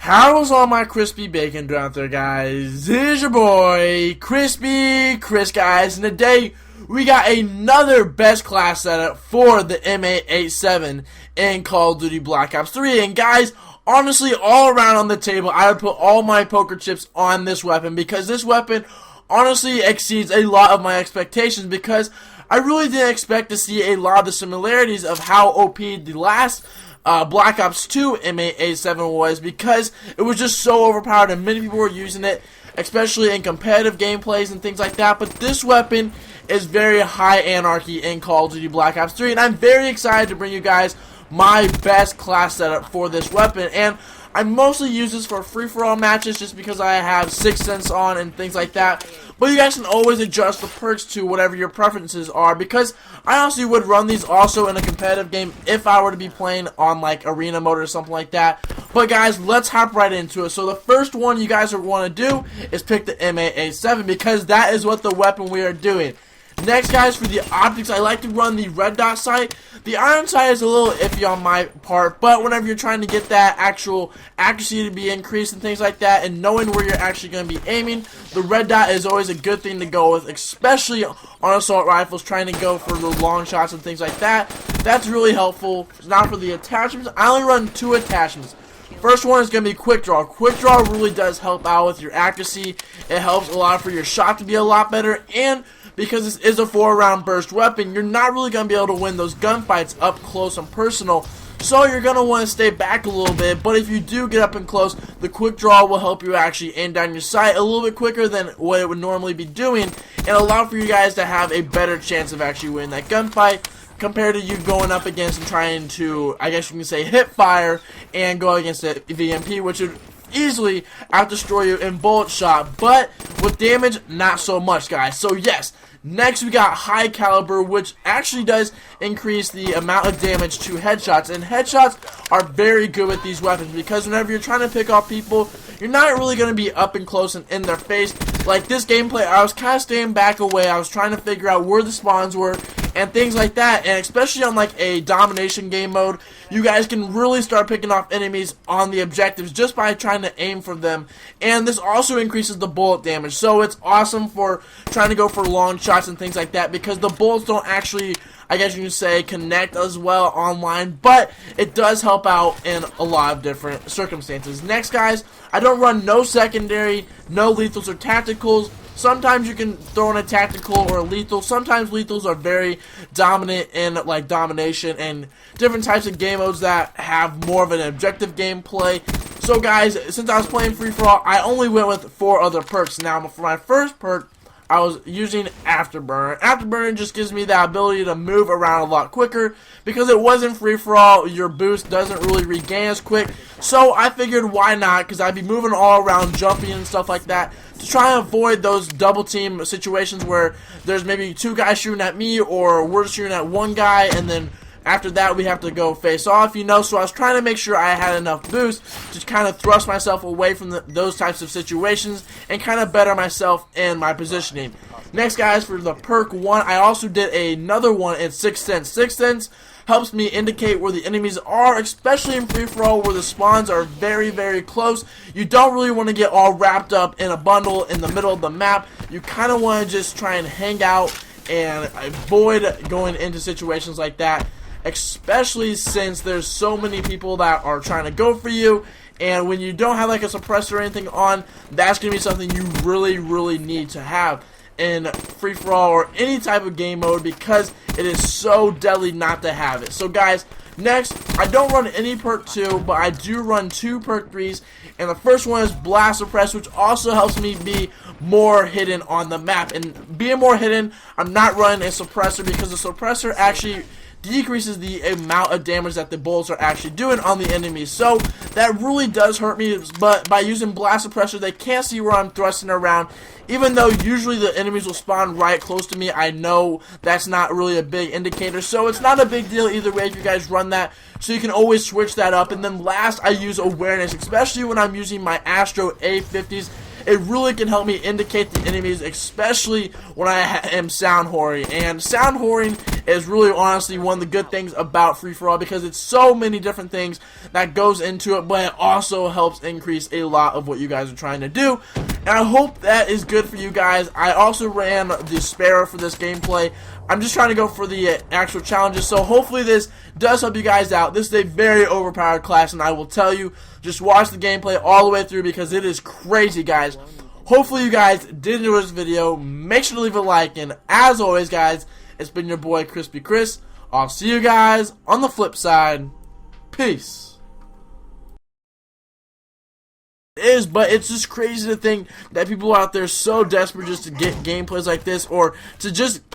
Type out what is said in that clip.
How's all my crispy bacon doing out there, guys? Here's your boy, Crispy Chris, guys, and today we got another best class setup for the M8A7 in Call of Duty Black Ops 3, and guys, honestly, all around on the table, I would put all my poker chips on this weapon, because this weapon honestly exceeds a lot of my expectations, because I really didn't expect to see a lot of the similarities of how OP the last Black Ops 2 M8A7 was, because it was just so overpowered and many people were using it, especially in competitive gameplays and things like that. But this weapon is very high anarchy in Call of Duty Black Ops 3, and I'm very excited to bring you guys my best class setup for this weapon. And I mostly use this for free-for-all matches just because I have 6th Sense on and things like that. But you guys can always adjust the perks to whatever your preferences are, because I honestly would run these also in a competitive game if I were to be playing on like arena mode or something like that. But guys, let's hop right into it. So the first one you guys want to do is pick the M8A7, because that is what the weapon we are doing. Next, guys, for the optics, I like to run the red dot sight. The iron sight is a little iffy on my part, but whenever you're trying to get that actual accuracy to be increased and things like that, and knowing where you're actually going to be aiming, the red dot is always a good thing to go with, especially on assault rifles, trying to go for the long shots and things like that. That's really helpful. Now for the attachments, I only run 2 attachments. First one is going to be Quick Draw. Quick Draw really does help out with your accuracy. It helps a lot for your shot to be a lot better, and because this is a 4-round burst weapon, you're not really going to be able to win those gunfights up close and personal. So you're going to want to stay back a little bit, but if you do get up and close, the Quick Draw will help you actually aim down your sight a little bit quicker than what it would normally be doing, and allow for you guys to have a better chance of actually winning that gunfight, compared to you going up against and trying to, I guess you can say, hip fire and go against the VMP, which would easily out-destroy you in bullet shot, but with damage, not so much, guys. So yes, next we got High Caliber, which actually does increase the amount of damage to headshots, and headshots are very good with these weapons, because whenever you're trying to pick off people, you're not really going to be up and close and in their face. Like this gameplay, I was kind of staying back away, I was trying to figure out where the spawns were, and things like that, and especially on like a domination game mode, you guys can really start picking off enemies on the objectives just by trying to aim for them, and this also increases the bullet damage, so it's awesome for trying to go for long shots and things like that, because the bullets don't actually, I guess you can say, connect as well online, but it does help out in a lot of different circumstances. Next, guys, I don't run no secondary, no lethals or tacticals. Sometimes you can throw in a tactical or a lethal. Sometimes lethals are very dominant in like domination and different types of game modes that have more of an objective gameplay. So guys, since I was playing free-for-all, I only went with 4 other perks. Now for my first perk, I was using Afterburner. Afterburner just gives me the ability to move around a lot quicker, because it wasn't free-for-all, your boost doesn't really regain as quick. So I figured why not, because I'd be moving all around, jumping and stuff like that, to try and avoid those double team situations where there's maybe 2 guys shooting at me, or we're shooting at 1 guy, and then after that, we have to go face off, you know, so I was trying to make sure I had enough boost to kind of thrust myself away from those types of situations and kind of better myself in my positioning. Next, guys, for the perk 1, I also did another one in 6th Sense. 6th Sense helps me indicate where the enemies are, especially in free-for-all where the spawns are very, very close. You don't really want to get all wrapped up in a bundle in the middle of the map. You kind of want to just try and hang out and avoid going into situations like that, especially since there's so many people that are trying to go for you, and when you don't have like a suppressor or anything on, that's going to be something you really, really need to have in free-for-all or any type of game mode, because it is so deadly not to have it. So guys, next, I don't run any perk 2, but I do run 2 perk 3s, and the first one is Blast Suppress, which also helps me be more hidden on the map. And being more hidden, I'm not running a suppressor, because the suppressor actually decreases the amount of damage that the bullets are actually doing on the enemies. So that really does hurt me, but by using Blast Suppressor, they can't see where I'm thrusting around. Even though usually the enemies will spawn right close to me, I know that's not really a big indicator, so it's not a big deal either way if you guys run that, so you can always switch that up. And then last, I use Awareness, especially when I'm using my Astro A50s. It really can help me indicate the enemies, especially when I am sound whoring. And sound whoring is really honestly one of the good things about free-for-all, because it's so many different things that goes into it, but it also helps increase a lot of what you guys are trying to do. And I hope that is good for you guys. I also ran the Sparrow for this gameplay. I'm just trying to go for the actual challenges, so hopefully this does help you guys out. This is a very overpowered class, and I will tell you, just watch the gameplay all the way through because it is crazy, guys. Hopefully you guys did enjoy this video. Make sure to leave a like, and as always, guys, it's been your boy Crispy Chris. I'll see you guys on the flip side. Peace. But it's just crazy to think that people out there so desperate just to get gameplays like this, or to just